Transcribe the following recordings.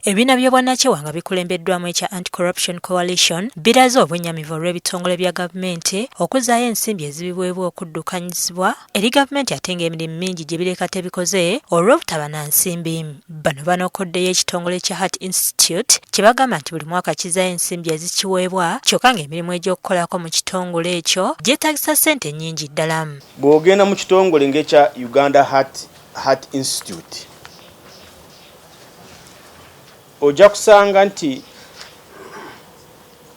Ebina by'obwannakyewa nga bikulembeddwamu ekya Anti-Corruption Coalition biraze obwennyamivu olw'ebitongole bya gavumenti okuzaayo ensimbi ezibiweebwa okuddukanyizibwa eri gavumenti ate ng'emirimu mingi gye bireka tebikoze olw'obutaba na nsimbi. Bano banookoddeyo ekitongole kya Heart Institute kye bagamba nti buli mwaka kizaayo ensimbi ezikiweebwa kyokka ng'emirimu egy'okukolako mu kitongole ekyo gyetaagisa ssente nnyingi ddala. Bw'ogenda mu kitongole ng'ekya Uganda Heart Institute ojja kusanga nti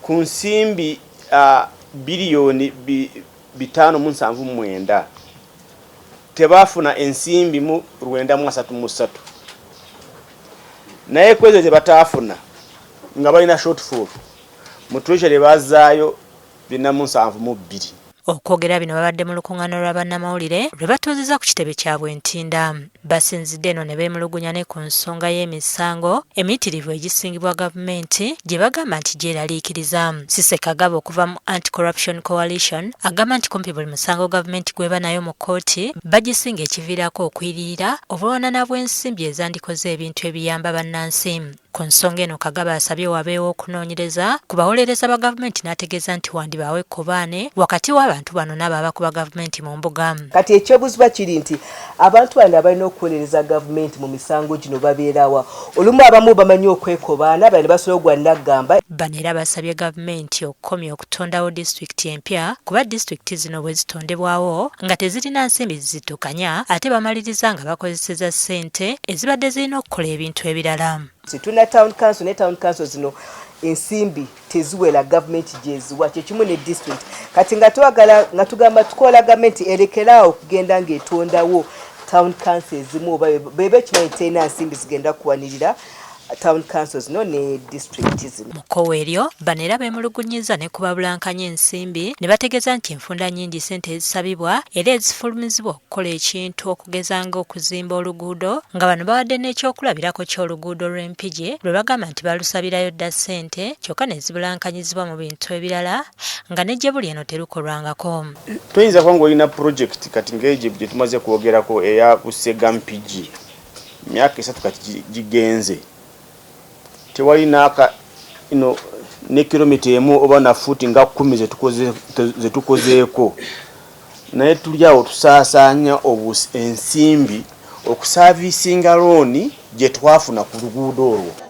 ku nsimbi biliyooni 579 tebaafuna ensimbi mu 933 naye kwezo ze bataafuna nga balina shortfall mu treasury bazaayo 472. Okwogera bino babadde mu lukuŋŋaana lwa bannamawulire lwe batuuzizza ku kitebe kyabwe ntinda. Basinzidde eno ne beemulugunya ne ku nsonga y'emisango emiyitirivu egisingibwa gavumenti gye bagamba nti gyeraliikiriza. Sise Kagabo okuva mu Anti-Corruption Coalition agamba nti kumpi buli musango gavumenti gweba nayo mu kkooti bagisinga ekiviirako okuyirira obulwanana bw'ensimbi ezandikoze ebintu ebiyamba bannansi. Ku nsonga eno Kagabo asabye wabeewo okunoonyereza ku bawolereza ba gavumenti n'ategeeza nti wandibaawo ekkobaane wakati w'abantu bano n'abakuba gavumenti mu mbuga. Kati ekyobuzibwa kiri nti abantu bano abalina okuwolereza gavumenti mu misango gino babeerawa olumu abamu bamanyi okwekobaana bali basobola ogwa naggamba. Bano era basabye gavumenti okukomya okutondawo disitulikiti empya kuba disitulikiti zino bwe zitondebwawo nga tezirina nsimbi zizitukanya ate bamaliriza nga bakozeseza ssente ezibadde zirina okukola ebintu ebirala. Tuna town council ne town council zino ensimbi teziwera gavumenti gyeziwa kyekimu ne district kati nga twagala nga tugamba tukola gavumenti erekeraawo okugenda ng'etondawo town council ezimu oba bebe kimanyi terina nsimbi zigenda kuwanirira town councils no ne district zino. Mu kkowa eryo bano era beemulugunyiza ne kubabulankanya ensimbi ne bategeeza nti enfunda nnyingi ssente ezisabibwa era ezifulumizibwa okukola ekintu okugeza ng'okuzimba oluguudo nga bano bawadde n'ekyokulabirako ky'oluguudo lw'Empigi lwe bagamba nti balusabirayo dda ssente kyokka ne zibulankanyizibwa mu bintu ebirala nga n'ejje buli eno terukolwangako. Toyinza kuba ng'olina project kati ng'egyo gye tumaze kwogerako eya kusega Mpigi myaka 3 kati gigenze tewali naaka ne kilomita emu oba na futi nga 10 zetukozeeko naye tuli awo tusaasaanya ensimbi okusaaviisinga looni gye twafuna ku luguudo olwo.